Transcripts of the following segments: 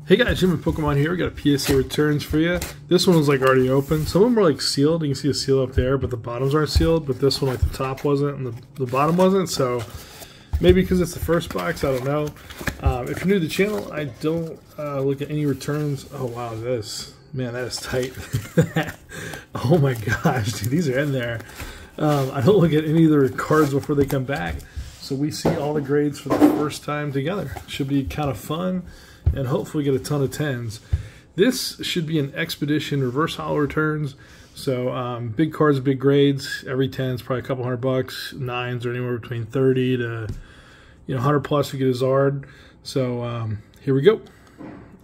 Hey guys, Jim with Pokemon here. We got a PSA returns for you. This one was like already open. Some of them are like sealed. You can see a seal up there, but the bottoms aren't sealed. But this one, like the top wasn't and the bottom wasn't. So maybe because it's the first box, I don't know. If you're new to the channel, I don't look at any returns. Oh wow, man, that is tight. Oh my gosh, dude, these are in there. I don't look at any of the cards before they come back. So we see all the grades for the first time together. Should be kind of fun. And hopefully get a ton of 10s. This should be an Expedition reverse holo returns. So big cards, big grades. Every 10 is probably a couple $100. 9s are anywhere between 30 to 100 plus if you get a Zard. So here we go.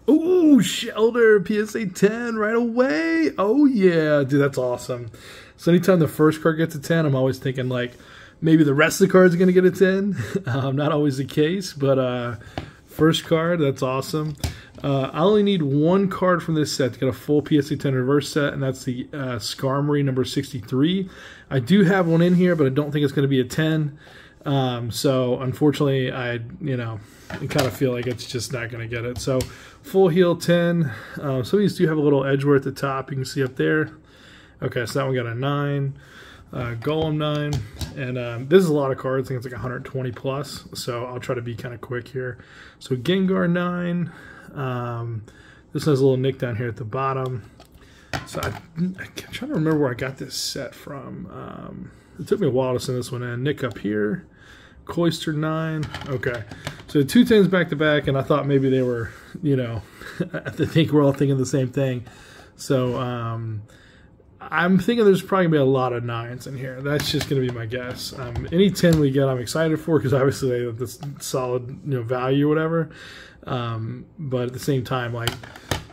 Ooh, Shelter PSA 10 right away. Oh yeah, dude, that's awesome. So anytime the first card gets a 10, I'm always thinking like maybe the rest of the cards are gonna get a 10. Not always the case, but first card, that's awesome. I only need one card from this set to get a full PSA 10 reverse set, and that's the Skarmory number 63. I do have one in here, but I don't think it's going to be a 10. So unfortunately, I kind of feel like it's just not going to get it. So full heal 10. Some of these do have a little Edgeware at the top. You can see up there. Okay, so that one got a 9. Golem 9, and this is a lot of cards. I think it's like 120 plus, so I'll try to be kind of quick here. So Gengar 9, this has a little nick down here at the bottom. So I'm trying to remember where I got this set from. It took me a while to send this one in. Nick up here, Cloyster 9. Okay, so 2 10s back to back, and I thought maybe they were, I think we're all thinking the same thing. So I'm thinking there's probably going to be a lot of 9s in here. That's just going to be my guess. Any 10 we get, I'm excited for because obviously they have this solid value or whatever. But at the same time, like,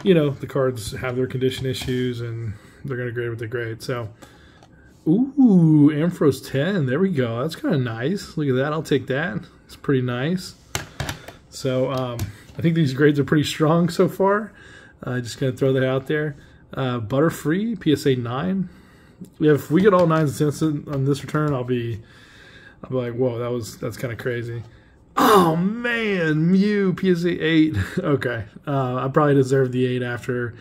the cards have their condition issues and they're going to grade what they grade. So, ooh, Ampharos 10. There we go. That's kind of nice. Look at that. I'll take that. It's pretty nice. So, I think these grades are pretty strong so far. Just going to throw that out there. Butterfree PSA 9. If we get all 9s and 10s on this return, I'll be like, whoa, that's kind of crazy. Oh man, Mew PSA 8. Okay, I probably deserve the 8 after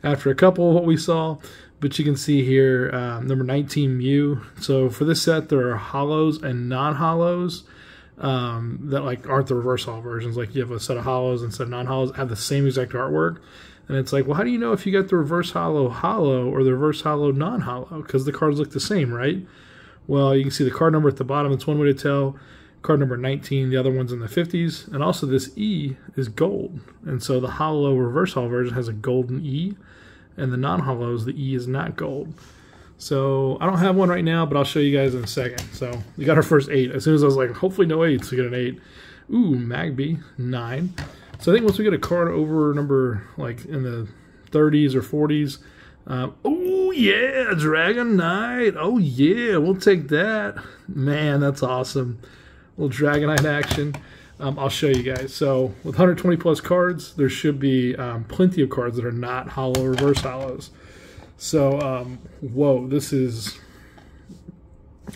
a couple of what we saw, but you can see here number 19 Mew. So for this set, there are holos and non-holos that like aren't the reverse holo versions. Like you have a set of holos and a set of non-holos have the same exact artwork. And it's like, well, how do you know if you got the reverse holo or the reverse holo non-holo? Because the cards look the same, right? Well, you can see the card number at the bottom. It's one way to tell. Card number 19, the other one's in the 50s. And also this E is gold. And so the holo reverse holo version has a golden E. And the non-holos, the E is not gold. So I don't have one right now, but I'll show you guys in a second. So we got our first 8. As soon as I was like, hopefully no 8s, we get an 8. Ooh, Magby, 9. So I think once we get a card over number like in the 30s or 40s, oh yeah, Dragonite. Oh yeah, we'll take that. Man, that's awesome. A little Dragonite action. I'll show you guys. So with 120 plus cards, there should be plenty of cards that are not holo reverse holos. So whoa, this is.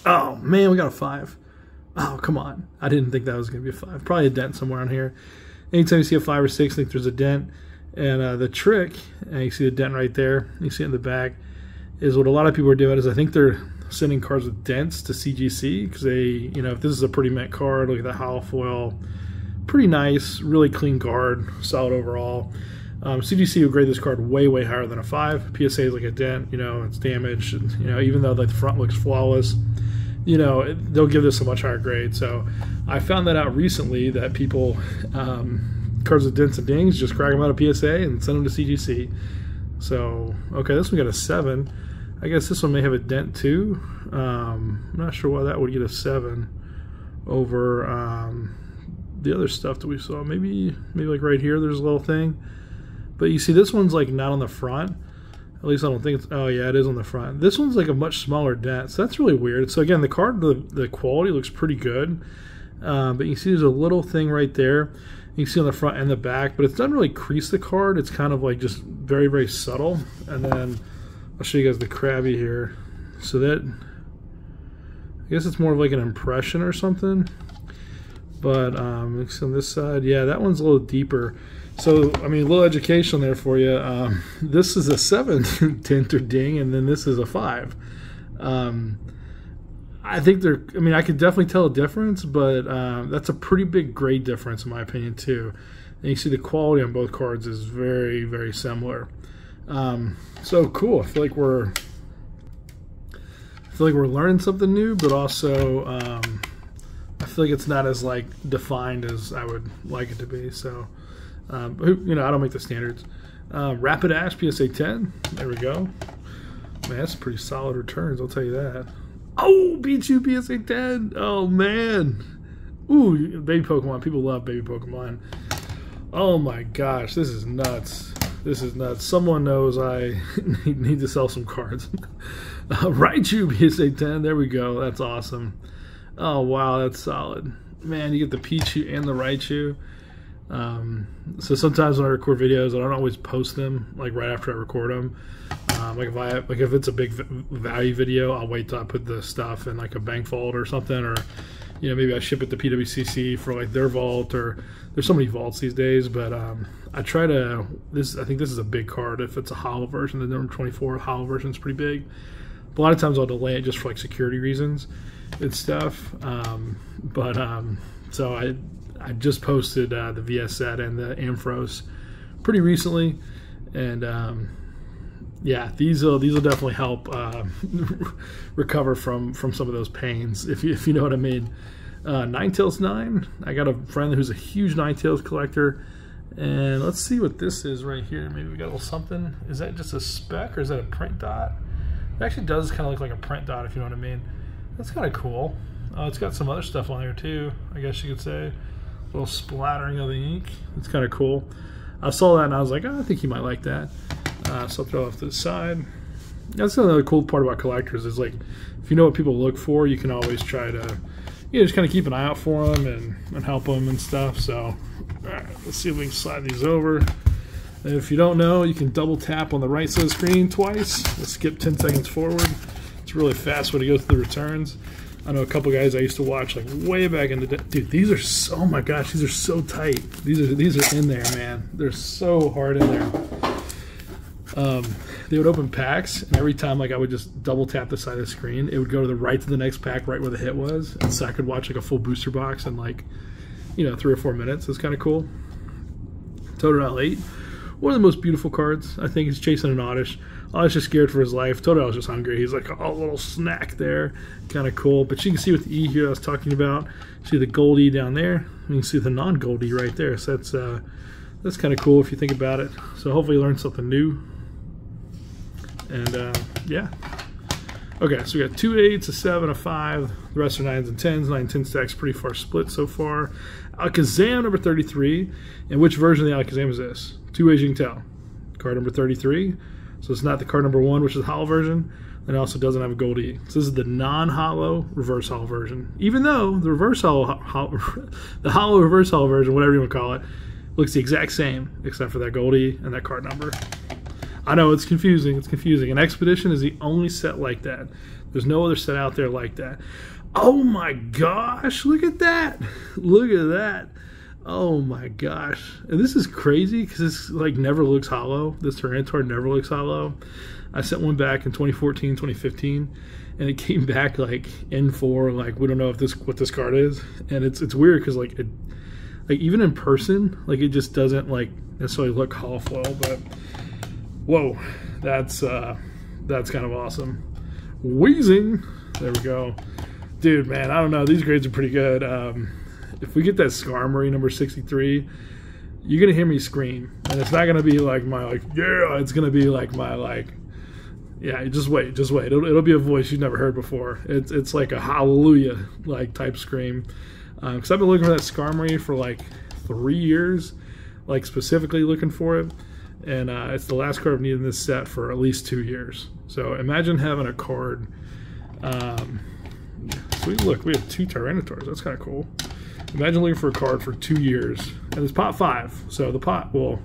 Oh man, we got a 5. Oh come on, I didn't think that was gonna be a 5. Probably a dent somewhere on here. Anytime you see a 5 or 6, I think there's a dent. And the trick, and you see the dent right there, you see it in the back, is what a lot of people are doing is I think they're sending cards with dents to CGC because they, if this is a pretty mint card, look at that holo foil, pretty nice, really clean card, solid overall. CGC would grade this card way, way higher than a 5. PSA is like a dent, it's damaged, and, even though like the front looks flawless, they'll give this a much higher grade. So I found that out recently that people, cards with dents and dings, just crack them out of PSA and send them to CGC. So, okay, this one got a 7. I guess this one may have a dent too. I'm not sure why that would get a 7 over the other stuff that we saw. Maybe like right here there's a little thing. But you see this one's like not on the front. At least I don't think it's, oh yeah, it is on the front. This one's like a much smaller dent, so that's really weird. So again, the card, the quality looks pretty good. But you see there's a little thing right there. You can see on the front and the back, but it doesn't really crease the card. It's kind of like just very, very subtle. And then I'll show you guys the Krabby here. So that, I guess it's more of like an impression or something. But on this side, yeah, that one's a little deeper. So, I mean, a little education there for you. This is a 7 tint or ding, and then this is a 5. I think they're, I mean, I could definitely tell a difference, but that's a pretty big grade difference in my opinion too. And you see the quality on both cards is very, very similar. So cool. I feel like we're learning something new, but also I feel like it's not as like defined as I would like it to be. So you know, I don't make the standards. Rapidash PSA 10. There we go. Man, that's pretty solid returns, I'll tell you that. Oh, Pichu PSA 10. Oh, man. Ooh, baby Pokemon. People love baby Pokemon. Oh, my gosh. This is nuts. This is nuts. Someone knows I need to sell some cards. Raichu PSA 10. There we go. That's awesome. Oh, wow. That's solid. Man, you get the Pichu and the Raichu. So sometimes when I record videos, I don't always post them like right after I record them. Like if it's a big value video, I'll wait till I put the stuff in like a bank vault or something, or you know, maybe I ship it to PWCC for like their vault, or there's so many vaults these days. But I try to I think this is a big card. If it's a hollow version, the number 24 hollow version is pretty big. But a lot of times I'll delay it just for like security reasons and stuff. So I just posted the VS set and the Ampharos pretty recently, and yeah, these will definitely help recover from some of those pains, if you know what I mean. Ninetales 9. I got a friend who's a huge Ninetales collector, and let's see what this is right here. Maybe we got a little something. Is that just a spec or is that a print dot? It actually does kind of look like a print dot, if you know what I mean. That's kind of cool. It's got some other stuff on there too, I guess you could say. A little splattering of the ink. It's kind of cool. I saw that and I was like, oh, I think you might like that. So I'll throw it off to the side. That's another cool part about collectors is like, if you know what people look for, you can always try to, you know, just kind of keep an eye out for them and help them and stuff. So, all right, let's see if we can slide these over. And if you don't know, you can double tap on the right side of the screen twice. Let's skip 10 seconds forward. It's a really fast way to go through the returns. I know a couple guys I used to watch like way back in the day. Dude, these are so, oh my gosh, these are so tight. These are in there, man. They're so hard in there. They would open packs, and every time like I would just double tap the side of the screen, it would go to the right to the next pack, right where the hit was, and so I could watch like a full booster box in like, you know, 3 or 4 minutes. It's kind of cool. Totodile 8, one of the most beautiful cards. I think he's chasing an Oddish. Oddish is scared for his life. Totodile's just hungry. He's like a little snack there, kind of cool. But you can see with the E here I was talking about. See the gold E down there. You can see the non-gold E right there. So that's kind of cool if you think about it. So hopefully you learned something new. And yeah. Okay, so we got 2 8s, a 7, a 5. The rest are 9s and 10s. 9 and 10 stacks pretty far split so far. Alakazam number 33. And which version of the Alakazam is this? 2 ways you can tell. Card number 33. So it's not the card number 1, which is the hollow version. And it also doesn't have a gold E. So this is the non-hollow reverse hollow version. Even though the reverse hollow, the hollow reverse hollow version, whatever you want to call it, looks the exact same except for that gold E and that card number. I know it's confusing. It's confusing. And Expedition is the only set like that. There's no other set out there like that. Oh my gosh! Look at that! Look at that! Oh my gosh! And this is crazy because this like never looks hollow. This Tyranitar never looks hollow. I sent one back in 2014, 2015, and it came back like N4. Like we don't know if what this card is, and it's weird because like even in person, like it just doesn't like necessarily look hollow foil, but. Whoa, that's kind of awesome. Wheezing, there we go. Dude, man, I don't know. These grades are pretty good. If we get that Skarmory number 63, you're gonna hear me scream, and it's not gonna be like my yeah. It's gonna be like my yeah. Just wait. It'll be a voice you've never heard before. It's like a hallelujah like type scream. Because I've been looking for that Skarmory for like 3 years, like specifically looking for it. And it's the last card I've needed in this set for at least 2 years. So imagine having a card. Sweet, look, we have 2 Tyranitars. That's kind of cool. Imagine looking for a card for 2 years. And it's pot 5. So the pot, well,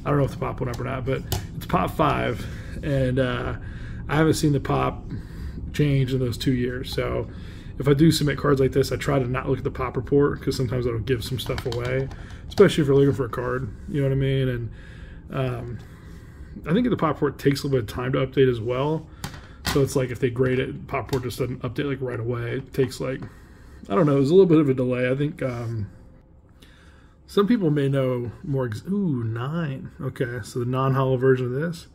I don't know if the pop went up or not, but it's pot 5. And I haven't seen the pop change in those 2 years. So if I do submit cards like this, I try to not look at the pop report because sometimes that'll give some stuff away, especially if you're looking for a card. You know what I mean? And I think the pop report takes a little bit of time to update as well. So it's like if they grade it, pop report just doesn't update like right away. It takes like, I don't know, there's a little bit of a delay. I think some people may know more. Ooh, 9. Okay, so the non-hollow version of this.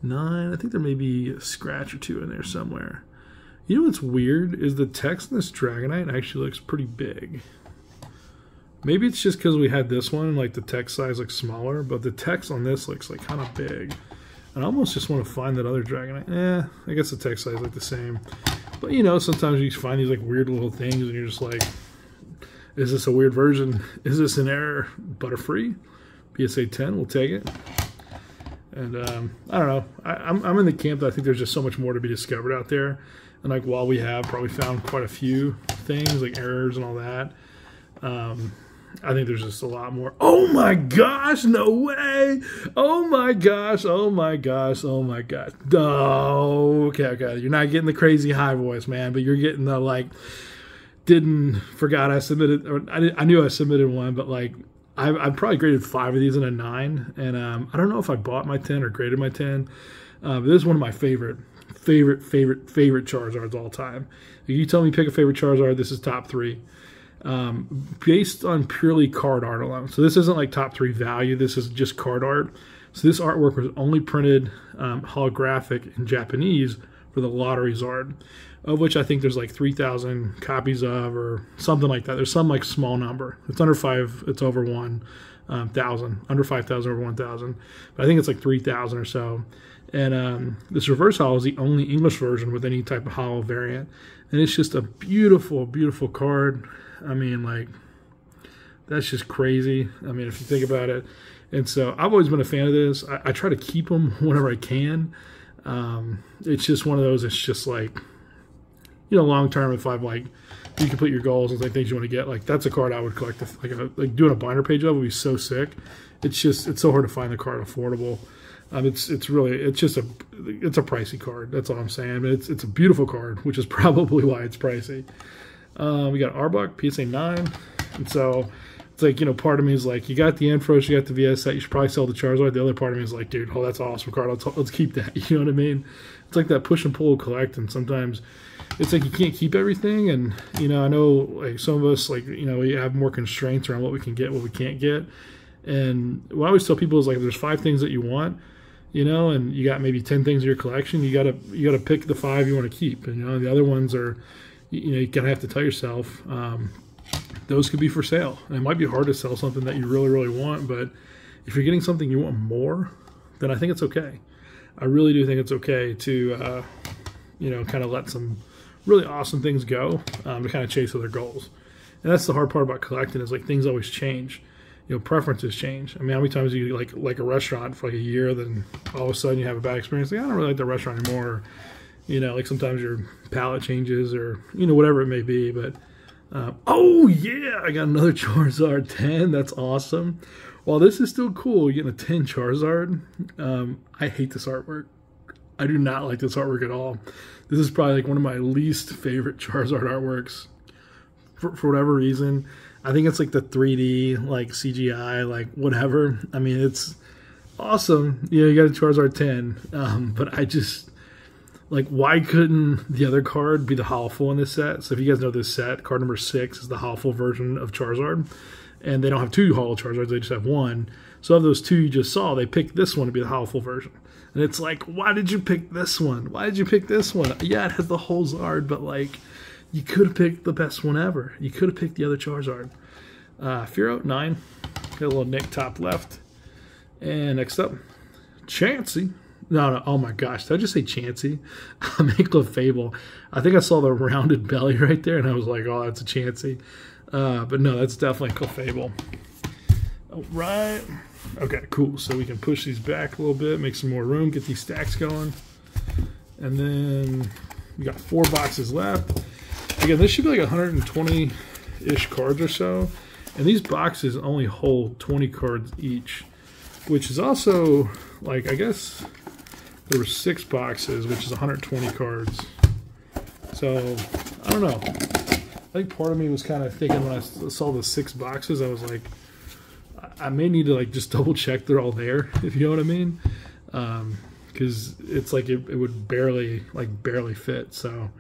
9. I think there may be a scratch or 2 in there somewhere. You know what's weird is the text in this Dragonite actually looks pretty big. Maybe it's just because we had this one and like the text size looks smaller, but the text on this looks like kind of big. And I almost just want to find that other Dragonite. I guess the text size is like the same. But you know, sometimes you find these like weird little things and you're just like, is this a weird version? Is this an error? Butterfree? PSA 10, we'll take it. And I don't know. I'm in the camp that I think there's just so much more to be discovered out there. And like while we have probably found quite a few things like errors and all that, I think there's just a lot more. Oh my gosh, no way. Oh my gosh, oh my gosh, oh my gosh. Oh, okay. You're not getting the crazy high voice, man, but you're getting the like, forgot I submitted, or I knew I submitted one, but like, I probably graded 5 of these in a 9, and I don't know if I bought my 10 or graded my 10, but this is one of my favorite Charizards all time. If you tell me pick a favorite Charizard, this is top 3. Based on purely card art alone. So this isn't like top 3 value, this is just card art. So this artwork was only printed holographic in Japanese for the Lottery Zard, of which I think there's like 3,000 copies of or something like that. There's some like small number. It's under 5, it's over 1,000. Under 5,000, over 1,000. But I think it's like 3,000 or so. And this reverse holo is the only English version with any type of holo variant. And it's just a beautiful, beautiful card. I mean, like, that's just crazy. I mean, if you think about it. And so I've always been a fan of this. I try to keep them whenever I can. It's just one of those, it's just like, you know, long term, if I'm like, you complete your goals and like things you want to get, like that's a card I would collect. Like doing a binder page of would be so sick. It's so hard to find the card affordable. It's a pricey card. That's all I'm saying. But it's a beautiful card, which is probably why it's pricey. We got Arbok, PSA 9. And so it's like, you know, part of me is like, you got the Ampharos, you got the VS set, you should probably sell the Charizard. The other part of me is like, dude, oh, that's an awesome card. Let's keep that. You know what I mean? It's like that push and pull collect, and sometimes it's like you can't keep everything. And, you know, I know like some of us, like, you know, we have more constraints around what we can get, what we can't get. And what I always tell people is like, if there's 5 things that you want, you know, and you got maybe 10 things in your collection, you gotta pick the 5 you want to keep. And, you know, the other ones are, you know, you gotta have to tell yourself, those could be for sale. And it might be hard to sell something that you really, really want, but if you're getting something you want more, then I think it's okay. I really do think it's okay to, you know, kind of let some really awesome things go to kind of chase other goals. And that's the hard part about collecting is like things always change. You know, preferences change. I mean, how many times do you like a restaurant for like a year, then all of a sudden you have a bad experience? Like, I don't really like the restaurant anymore. You know, like sometimes your palate changes or, you know, whatever it may be. But, oh yeah, I got another Charizard 10. That's awesome. While this is still cool, you're getting a 10 Charizard. I hate this artwork. I do not like this artwork at all. This is probably like one of my least favorite Charizard artworks for whatever reason. I think it's like the 3D, like CGI, like whatever. I mean, it's awesome. Yeah, you got a Charizard 10. But I just, like, why couldn't the other card be the Holo in this set? So if you guys know this set, card number 6 is the Holo version of Charizard. And they don't have 2 Holo Charizards, they just have 1. So of those 2 you just saw, they picked this one to be the Holo version. And it's like, why did you pick this one? Why did you pick this one? Yeah, it has the whole Zard, but like, you could have picked the best one ever. You could have picked the other Charizard. Fearow, 9. Got a little Nick top left. And next up, Chansey. No, oh my gosh, did I just say Chansey? I meant Clefable. I think I saw the rounded belly right there, and I was like, oh, that's a Chansey. But no, that's definitely Clefable. All right. Okay, cool. So we can push these back a little bit, make some more room, get these stacks going. And then we got 4 boxes left. Again, this should be like 120-ish cards or so. And these boxes only hold 20 cards each, which is also, like, I guess there were 6 boxes, which is 120 cards. So, I don't know. I think part of me was kind of thinking when I saw the 6 boxes, I was like, I may need to like just double check they're all there, if you know what I mean. Because it's like it would barely fit. So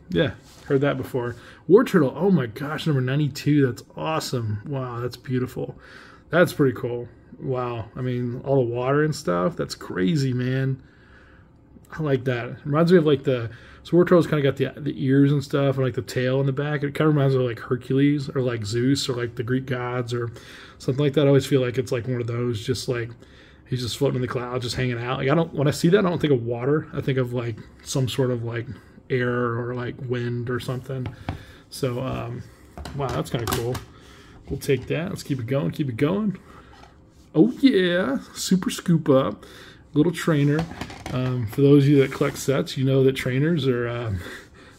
yeah, heard that before. War Turtle, oh my gosh, number 92. That's awesome. Wow, that's beautiful. That's pretty cool. Wow, I mean, all the water and stuff, that's crazy, man. I like that. It reminds me of like the War Turtle's kind of got the ears and stuff, and like the tail in the back. It kind of reminds me of like Hercules or like Zeus or like the Greek gods or something like that. I always feel like it's like one of those, just like he's just floating in the clouds, just hanging out. Like when I see that, I don't think of water. I think of like some sort of like air or like wind or something. So wow, that's kind of cool. We'll take that. Let's keep it going. Keep it going. Oh yeah, Super Scoop Up. Little trainer. For those of you that collect sets, you know that trainers are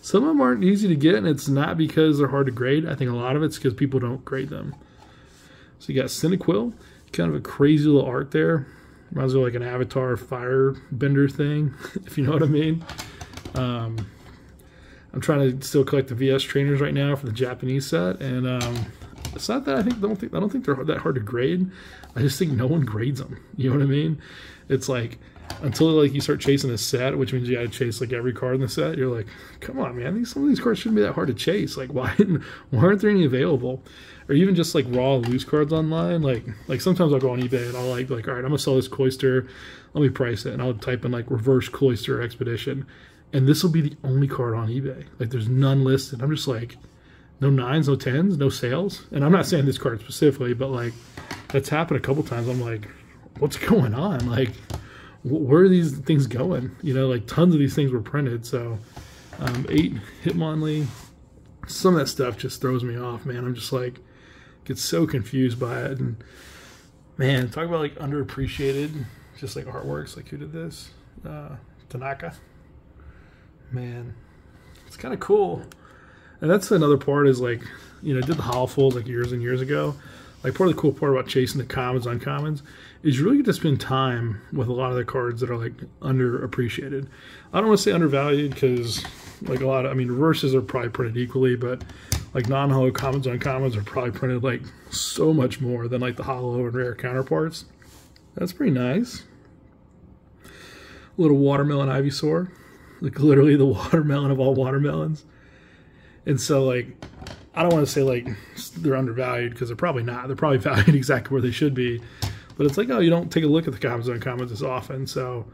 some of them aren't easy to get, and it's not because they're hard to grade. I think a lot of it's because people don't grade them. So you got Cyndaquil, kind of a crazy little art there. Reminds me of like an Avatar firebender thing, if you know what I mean. I'm trying to still collect the VS trainers right now for the Japanese set, and it's not that I don't think they're that hard to grade. I just think no one grades them. You know what I mean? It's like until like you start chasing a set, which means you got to chase like every card in the set. You're like, come on, man. Some of these cards shouldn't be that hard to chase. Like, why aren't there any available? Or even just like raw loose cards online. Like sometimes I'll go on eBay and I'll like all right, I'm gonna sell this Cloyster. Let me price it, and I'll type in like reverse Cloyster Expedition, and this will be the only card on eBay. Like there's none listed. I'm just like, no 9s, no 10s, no sales. And I'm not saying this card specifically, but like that's happened a couple times. I'm like, what's going on? Like, where are these things going? You know, like tons of these things were printed. So 8 Hitmonlee, some of that stuff just throws me off, man. I'm just like, get so confused by it. And man, talk about like underappreciated, just like artworks. Like who did this? Tanaka. Man, it's kind of cool. And that's another part is like, you know, I did the holofulls like years and years ago. Like part of the cool part about chasing the commons, uncommons, is you really get to spend time with a lot of the cards that are like underappreciated. I don't want to say undervalued because like I mean, reverses are probably printed equally, but like non-holo commons, uncommons are probably printed like so much more than like the holo and rare counterparts. That's pretty nice. A little watermelon Ivysaur, like literally the watermelon of all watermelons. And so like, I don't want to say like they're undervalued because they're probably not. They're probably valued exactly where they should be. But it's like, oh, you don't take a look at the commons and uncommons as often. So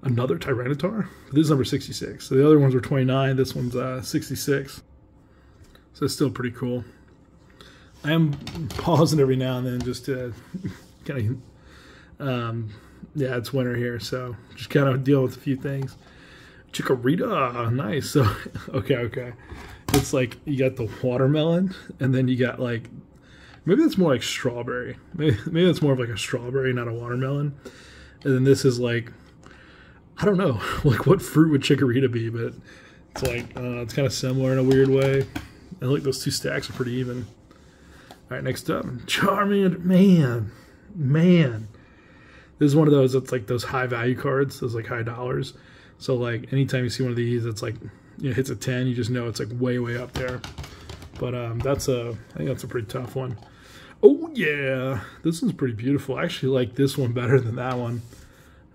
another Tyranitar. This is number 66. So the other ones were 29. This one's 66. So it's still pretty cool. I am pausing every now and then just to kind of, yeah, it's winter here. So just kind of deal with a few things. Chikorita, nice. So, okay. It's like you got the watermelon, and then you got like, maybe that's more like strawberry. Maybe that's more of like a strawberry, not a watermelon. And then this is like, I don't know, like what fruit would Chikorita be, but it's like, it's kind of similar in a weird way. And look, those two stacks are pretty even. All right, next up, Charmander. Man. This is one of those that's like those high value cards, those like high dollars. So like anytime you see one of these, it's like, you know, hits a 10, you just know it's like way up there. But I think that's a pretty tough one. Oh yeah, this one's pretty beautiful. I actually like this one better than that one.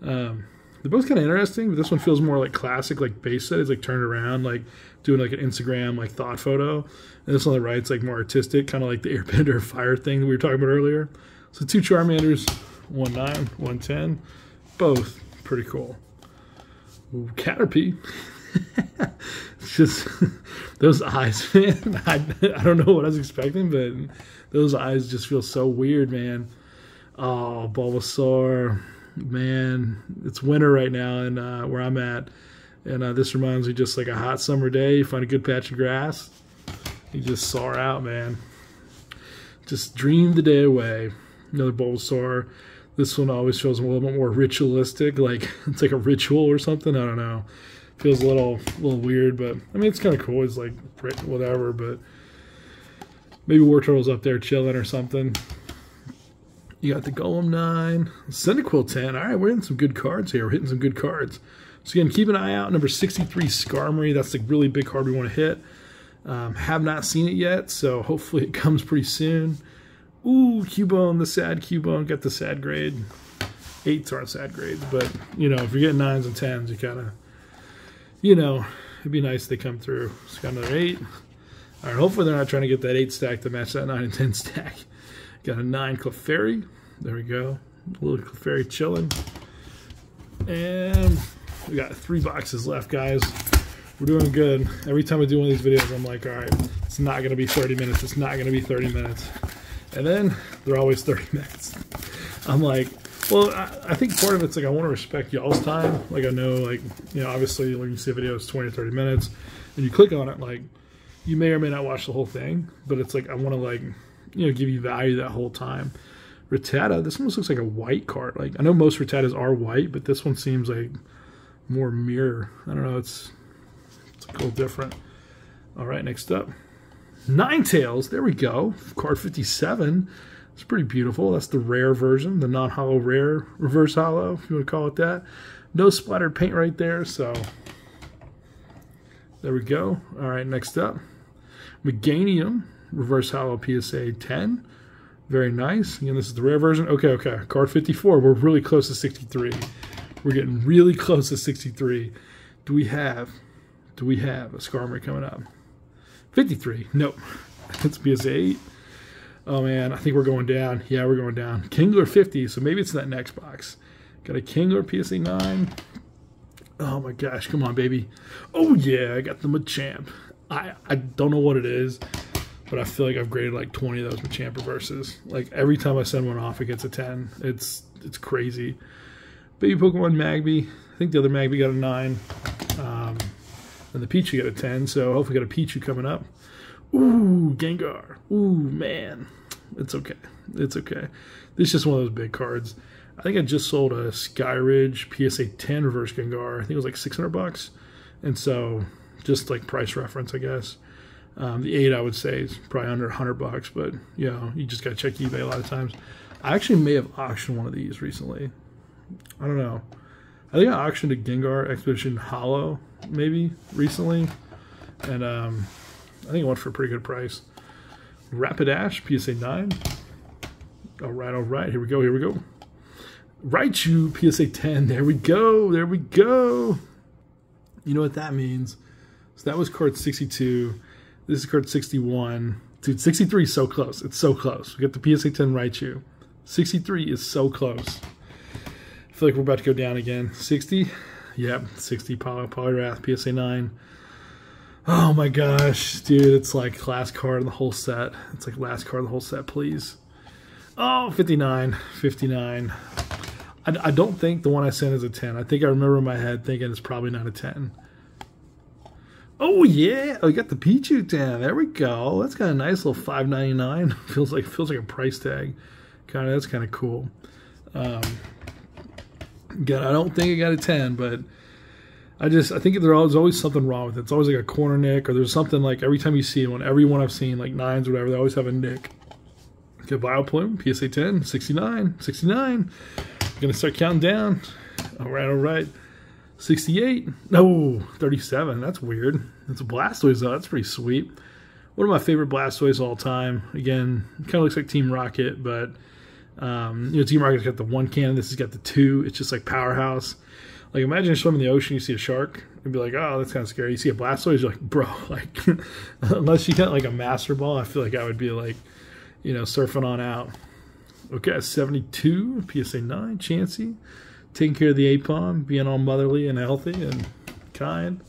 They're both kind of interesting, but this one feels more like classic, like base set. It's like turned around, like doing like an Instagram like thought photo. And this one on the right's like more artistic, kind of like the Airbender fire thing that we were talking about earlier. So 2 Charmanders, 1/9, 1/10, both pretty cool. Ooh, Caterpie. It's just those eyes, man. I don't know what I was expecting, but those eyes just feel so weird, man. Oh, Bulbasaur, man. It's winter right now, and where I'm at, and this reminds me just like a hot summer day. You find a good patch of grass, you just soar out, man. Just dream the day away. Another Bulbasaur. This one always feels a little bit more ritualistic, like it's like a ritual or something. I don't know. Feels a little weird, but I mean it's kind of cool. It's like whatever, but maybe War Turtle's up there chilling or something. You got the Golem 9, Cyndaquil 10. All right, we're hitting some good cards here. We're hitting some good cards. So again, keep an eye out. Number 63, Skarmory. That's the really big card we want to hit. Have not seen it yet, so hopefully it comes pretty soon. Ooh, Cubone, the sad Cubone. Got the sad grade. 8s aren't sad grades, but, you know, if you're getting 9s and 10s, you kind of, you know, it'd be nice if they come through. So got another 8. All right, hopefully they're not trying to get that 8 stack to match that 9 and 10 stack. Got a 9 Clefairy. There we go. A little Clefairy chilling. And we got 3 boxes left, guys. We're doing good. Every time I do one of these videos, I'm like, all right, it's not going to be 30 minutes. It's not going to be 30 minutes. And then they're always 30 minutes. I'm like, well, I think part of it's like I want to respect y'all's time. Like I know, like, you know, obviously when you see a video, it's 20 or 30 minutes. And you click on it, like, you may or may not watch the whole thing. But it's like I want to, like, you know, give you value that whole time. Rattata, this almost looks like a white card. Like, I know most Rattatas are white, but this one seems like more mirror. I don't know, it's a little different. All right, next up, Ninetales. There we go. Card 57. It's pretty beautiful. That's the rare version, the non-hollow rare, reverse hollow, if you want to call it that. No splattered paint right there, so there we go. All right, next up, Meganium, reverse hollow PSA 10. Very nice. Again, this is the rare version. Okay. Card 54. We're really close to 63. We're getting really close to 63. Do we have a Skarmory coming up? 53. Nope. It's PSA 8. Oh, man. I think we're going down. Yeah, we're going down. Kingler 50. So maybe it's in that next box. Got a Kingler PSA 9. Oh, my gosh. Come on, baby. Oh, yeah. I got the Machamp. I don't know what it is, but I feel like I've graded like 20 of those Machamp reverses. Like every time I send one off, it gets a 10. It's crazy. Baby Pokemon Magby. I think the other Magby got a 9. And the Pichu got a 10. So hopefully got a Pichu coming up. Ooh, Gengar. Ooh, man. It's okay. It's okay. This is just one of those big cards. I think I just sold a Skyridge PSA 10 reverse Gengar. I think it was like $600. And so just like price reference, I guess. The 8 I would say is probably under $100, but you know, you just gotta check eBay a lot of times. I actually may have auctioned one of these recently. I don't know. I think I auctioned a Gengar Expedition Hollow maybe recently, and I think it went for a pretty good price. Rapidash PSA 9. All right. Here we go. Raichu PSA 10. There we go. You know what that means? So that was card 62. This is card 61. Dude, 63 is so close. It's so close. We got the PSA 10 Raichu. 63 is so close. I feel like we're about to go down again. 60? Yep, 60 Poliwrath, PSA 9. Oh my gosh, dude, it's like last card in the whole set. It's like last card in the whole set, please. Oh, 59. I don't think the one I sent is a 10. I think I remember in my head thinking it's probably not a 10. Oh yeah, I got the Pichu 10. There we go. That's got a nice little $5.99. feels like a price tag. That's kind of cool. Again, I don't think I got a 10, but I think there's always something wrong with it. It's always like a corner nick, or there's something like every time you see one, every one I've seen, like 9s or whatever, they always have a nick. Okay, Vileplume, PSA 10, 69. Gonna start counting down. All right. 68. No, 37. That's weird. It's a Blastoise though. That's pretty sweet. One of my favorite Blastoise of all time. Again, kind of looks like Team Rocket, but you know, Team Rocket's got the 1 cannon. This has got the 2. It's just like powerhouse. Like imagine you're swimming in the ocean, you see a shark, and be like, oh, that's kind of scary. You see a Blastoise, you're like, bro, like unless you got like a Master Ball, I feel like I would be like, you know, surfing on out. Okay, 72, PSA 9, Chansey. Taking care of the Apom, being all motherly and healthy and kind.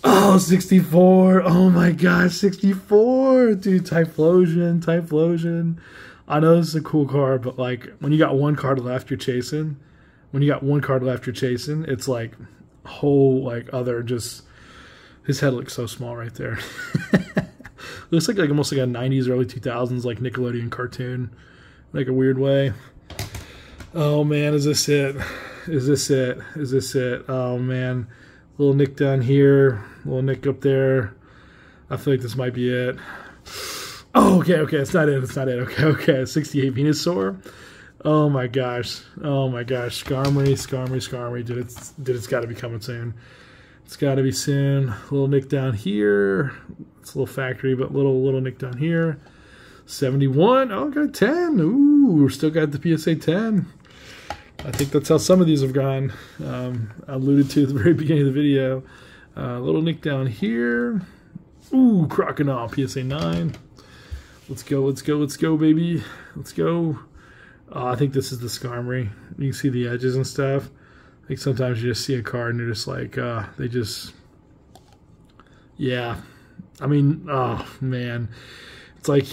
Oh, 64. Oh my gosh, 64. Dude, Typhlosion. I know this is a cool card, but like when you got 1 card left you're chasing, it's like whole like other just his head looks so small right there. Looks like almost like a 90s, early 2000s like Nickelodeon cartoon. Like a weird way. Oh man, is this it? Oh man. Little nick down here, little nick up there. I feel like this might be it. Oh, okay, it's not it. Okay. 68 Venusaur. Oh my gosh. Oh my gosh. Skarmory, Skarmory, Skarmory. Dude, it's got to be coming soon. It's got to be soon. A little nick down here. It's a little factory, but little nick down here. 71. Oh, got a 10. Ooh, still got the PSA 10. I think that's how some of these have gone. I alluded to at the very beginning of the video. Little nick down here. Ooh, Crocodile, PSA 9. Let's go, let's go, let's go, baby. Let's go. I think this is the Skarmory. You can see the edges and stuff. I think sometimes you just see a card and you're just like, they just, yeah. I mean, oh, man. It's like,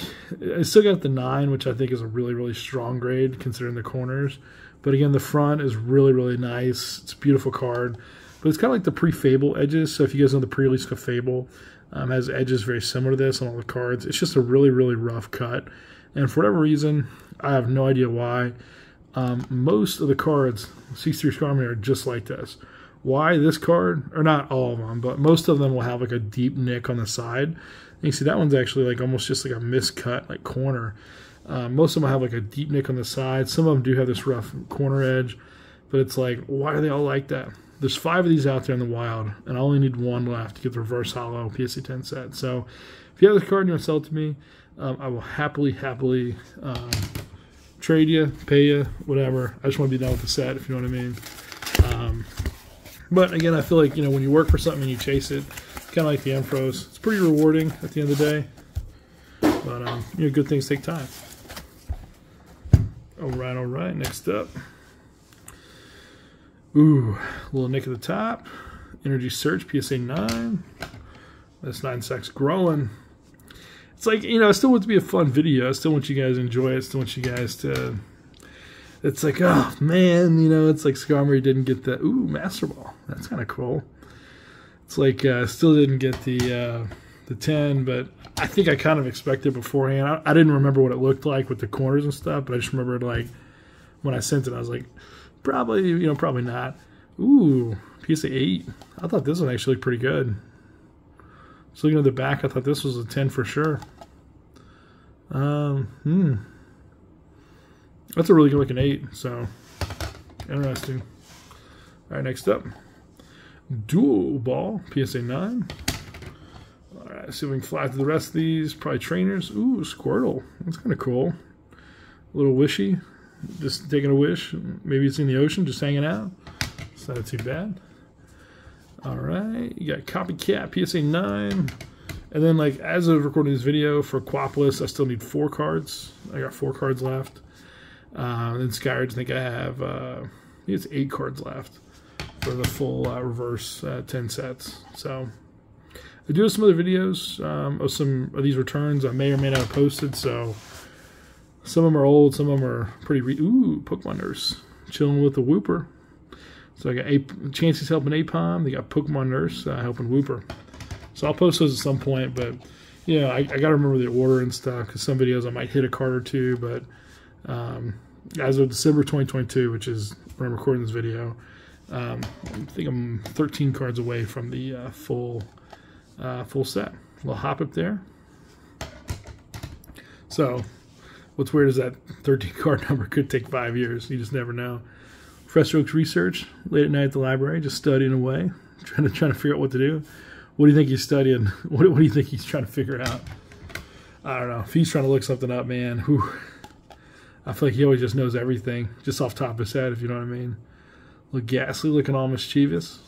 I still got the 9, which I think is a really, really strong grade considering the corners. But again, the front is really, really nice. It's a beautiful card. But it's kind of like the pre-Fable edges. So if you guys know the pre-release of Fable, has edges very similar to this on all the cards. It's just a really, really rough cut. And for whatever reason, I have no idea why, most of the cards, C3 Skarmory, are just like this. Why this card, or not all of them, but most of them will have like a deep nick on the side. And you see that one's actually like almost just like a miscut, like corner. Most of them have like a deep nick on the side. Some of them do have this rough corner edge, but it's like, why are they all like that? There's 5 of these out there in the wild, and I only need 1 left to get the reverse hollow PSA 10 set. So if you have this card and you want to sell it to me, I will happily trade you, pay you, whatever. I just want to be done with the set, if you know what I mean. But again, I feel like, you know, when you work for something and you chase it, kind of like the Ampharos, it's pretty rewarding at the end of the day. But you know, good things take time. All right. Next up, ooh, little nick at the top. Energy Search PSA 9. This 9 sec's growing. It's like, you know, I still want it to be a fun video. I still want you guys to enjoy it. I still want you guys to... It's like, oh, man, you know, it's like Skarmory didn't get the... Ooh, Master Ball. That's kind of cool. It's like, still didn't get the 10, but I think I kind of expected beforehand. I didn't remember what it looked like with the corners and stuff, but I just remembered, like, when I sent it, I was like, probably, you know, probably not. Ooh, PSA 8. I thought this one actually looked pretty good. So looking at the back, I thought this was a 10 for sure. That's a really good looking 8, so interesting. All right, next up, Dual Ball, PSA 9. All right, see if we can fly through the rest of these. Probably trainers. Ooh, Squirtle. That's kind of cool. A little wishy. Just taking a wish. Maybe it's in the ocean, just hanging out. It's not too bad. All right, you got Copycat, PSA 9. And then, like, as of recording this video for Quapolis, I still need 4 cards. I got 4 cards left. Then Skyrage, I think I have, I think it's 8 cards left for the full reverse 10 sets. So, I do have some other videos of some of these returns I may or may not have posted. So, some of them are old, some of them are pretty... Ooh, Pokemon Nurse. Chilling with the Wooper. So I got Chansey's helping Apom. They got Pokemon Nurse helping Wooper. So I'll post those at some point. But, you know, I got to remember the order and stuff because some videos I might hit a card or two. But as of December 2022, which is when I'm recording this video, I think I'm 13 cards away from the full set. A little hop up there. So what's weird is that 13 card number could take 5 years. You just never know. Professor Oak's research, late at night at the library, just studying away, trying to figure out what to do. What do you think he's studying? What do you think he's trying to figure out? I don't know. If he's trying to look something up, man, whew, I feel like he always just knows everything, just off the top of his head, if you know what I mean. Look ghastly, looking all mischievous,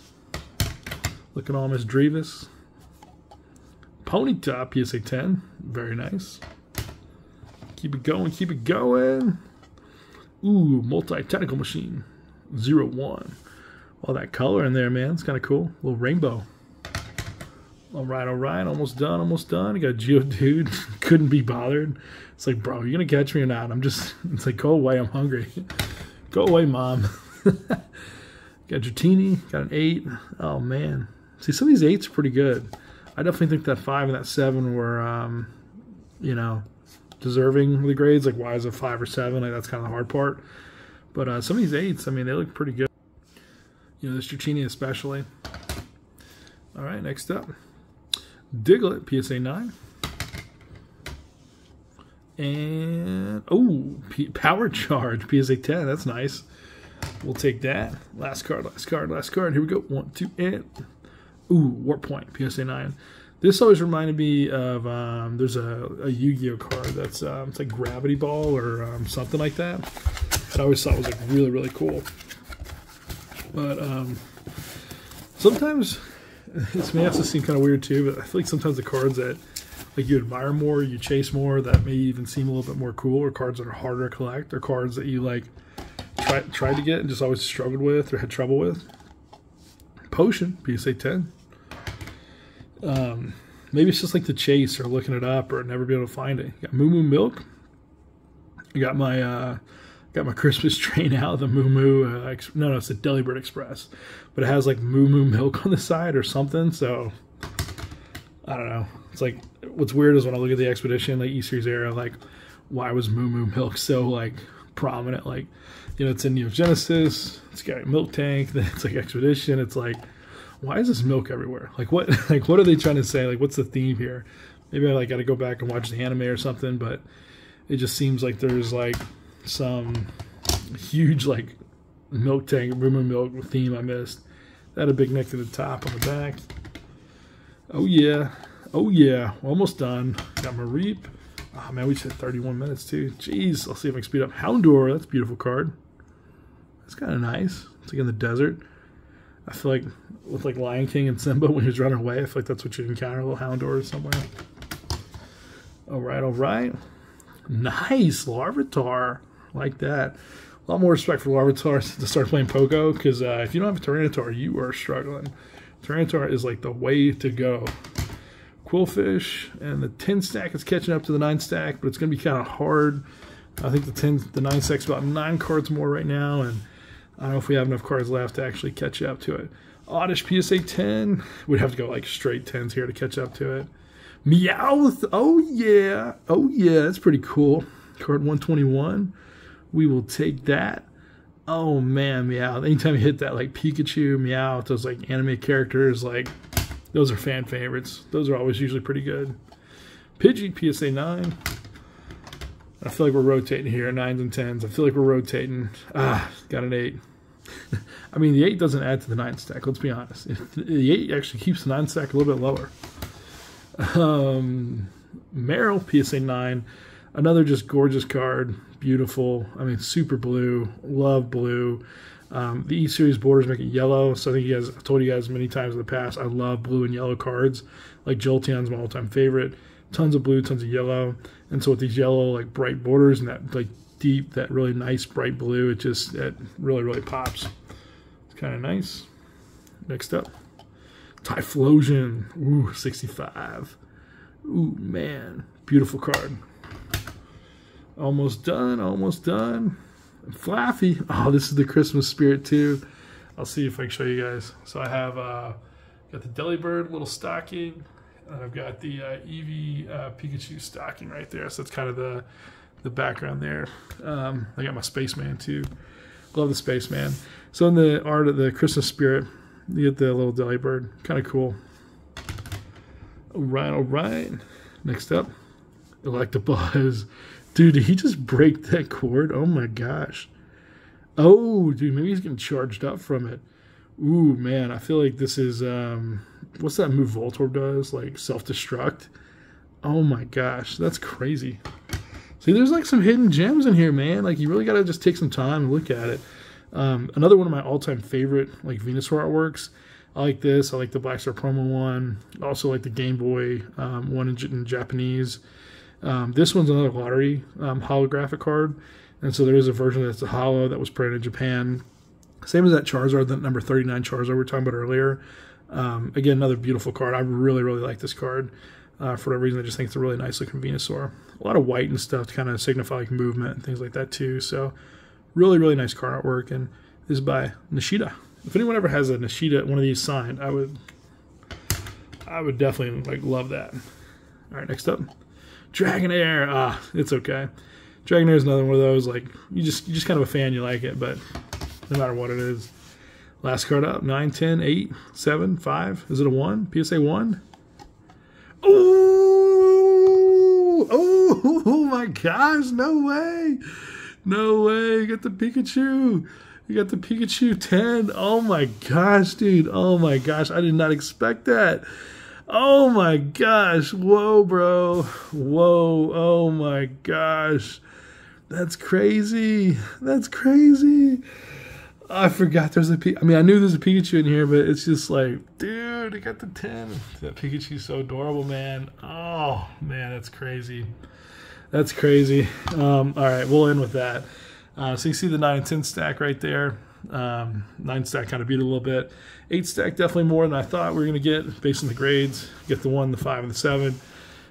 looking all misdreevous. Ponyta, PSA 10, very nice. Keep it going, keep it going. Ooh, multi-technical machine. 01. All that color in there, man. It's kind of cool. A little rainbow. All right. Almost done. You got Geodude. Couldn't be bothered. It's like, bro, you going to catch me or not? It's like, go away. I'm hungry. Go away, Mom. Got Dratini. Got an 8. Oh, man. See, some of these 8s are pretty good. I definitely think that 5 and that 7 were, you know, deserving of the grades. Like, why is it 5 or 7? Like, that's kind of the hard part. But some of these 8s, I mean, they look pretty good. You know, this Dratini especially. All right, next up. Diglett, PSA 9. And, oh, Power Charge, PSA 10. That's nice. We'll take that. Last card, last card, last card. Here we go. 1, 2, and... Ooh, Warp Point, PSA 9. This always reminded me of, there's a Yu-Gi-Oh card that's, it's like Gravity Ball or something like that. That I always thought was like really, really cool. But sometimes, this may also seem kind of weird too, but I feel like sometimes the cards that like you admire more, you chase more, that may even seem a little bit more cool, or cards that are harder to collect, or cards that you like tried to get and just always struggled with or had trouble with. Potion, PSA 10. Maybe it's just like the chase or looking it up or never be able to find it. You got Moo Moo Milk. I got my Christmas train out, the Moo Moo. No, it's the Delibird Express, but it has like Moo Moo Milk on the side or something. So I don't know. It's like what's weird is when I look at the Expedition, like E-Series era, like why was Moo Moo Milk so like prominent? Like, you know, it's in Neo Genesis. It's got a milk tank. Then it's like Expedition. It's like, why is this milk everywhere? Like what? Like what are they trying to say? Like what's the theme here? Maybe I like got to go back and watch the anime or something. But it just seems like there's like some huge like milk tank, Moo Moo Milk theme I missed. That a big neck at the top on the back. Oh yeah, oh yeah, almost done. Got Mareep. Oh man, we just hit 31 minutes too. Jeez, I'll see if I can speed up. Houndour, that's a beautiful card. That's kind of nice. It's like in the desert. I feel like with like Lion King and Simba when he was running away, I feel like that's what you'd encounter, a little Houndour somewhere. All right, all right. Nice, Larvitar. Like that. A lot more respect for Larvitar to start playing Pogo, because if you don't have a Tyranitar, you are struggling. Tyranitar is like the way to go. Quillfish, and the 10 stack is catching up to the 9 stack, but it's going to be kind of hard. I think the 9 stack's about 9 cards more right now, and I don't know if we have enough cards left to actually catch up to it. Oddish PSA 10. We'd have to go like straight 10s here to catch up to it. Meowth. Oh yeah. Oh yeah, that's pretty cool. Card 121. We will take that. Oh man, Meowth. Anytime you hit that like Pikachu, Meowth, those like anime characters, like those are fan favorites. Those are always usually pretty good. Pidgey, PSA 9. I feel like we're rotating here, 9s and 10s. I feel like we're rotating. Got an 8. I mean, the 8 doesn't add to the 9 stack, let's be honest. The 8 actually keeps the 9 stack a little bit lower. Meryl, PSA 9. Another just gorgeous card. Beautiful. I mean, super blue. Love blue. The E-Series borders make it yellow, so I think I've told you guys many times in the past, I love blue and yellow cards. Like Jolteon's my all-time favorite. Tons of blue, tons of yellow. And so with these yellow, like bright borders and that like deep, that really nice bright blue, it really, really pops. It's kind of nice. Next up, Typhlosion. Ooh, 65. Ooh, man. Beautiful card. Almost done, almost done. Flaffy. Oh, this is the Christmas spirit too. I'll see if I can show you guys. So I have got the Delibird little stocking, and I've got the Eevee Pikachu stocking right there. So that's kind of the background there. I got my Spaceman too. Love the Spaceman. So in the art of the Christmas spirit, you get the little Delibird. Kind of cool. All right, all right. Next up, Electabuzz. Dude, did he just break that cord? Oh my gosh. Oh, dude, maybe he's getting charged up from it. Ooh, man, I feel like this is, what's that move Voltorb does? Like, self-destruct? Oh my gosh, that's crazy. See, there's like some hidden gems in here, man. Like, you really got to just take some time and look at it. Another one of my all-time favorite, like, Venusaur artworks. I like this. I like the Black Star promo one. I also like the Game Boy one in Japanese. This one's another lottery holographic card, and so there is a version that's a holo that was printed in Japan. Same as that Charizard, that number 39 Charizard we were talking about earlier. Again, another beautiful card. I really, really like this card. For whatever reason, I just think it's a really nice looking Venusaur. A lot of white and stuff to kind of signify like movement and things like that too. So really, really nice card artwork, and this is by Nishida. If anyone ever has a Nishida, one of these signed, I would definitely like love that. All right, next up. Dragonair. It's okay. Dragonair is another one of those, like, you're just kind of a fan, you like it, but no matter what it is. Last card up, 9, 10, 8, 7, 5. Is it a 1? PSA 1? Ooh! Oh my gosh, no way. No way. You got the Pikachu. You got the Pikachu 10. Oh my gosh, dude. Oh my gosh. I did not expect that. Oh my gosh. Whoa, bro. Whoa. Oh my gosh. That's crazy. That's crazy. I forgot there's a I mean, I knew there's a Pikachu in here, but it's just like, dude, I got the 10. That Pikachu's so adorable, man. Oh, man, that's crazy. That's crazy. All right, we'll end with that. So you see the 9 and 10 stack right there. 9 stack kind of beat it a little bit. 8 stack definitely more than I thought we were going to get based on the grades. Get the 1, the 5, and the 7.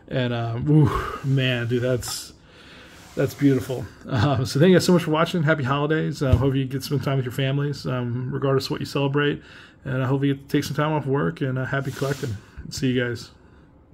And, man, dude, that's beautiful. So thank you guys so much for watching. Happy holidays. Hope you get some time with your families, regardless of what you celebrate. And I hope you get to take some time off work, and happy collecting. See you guys.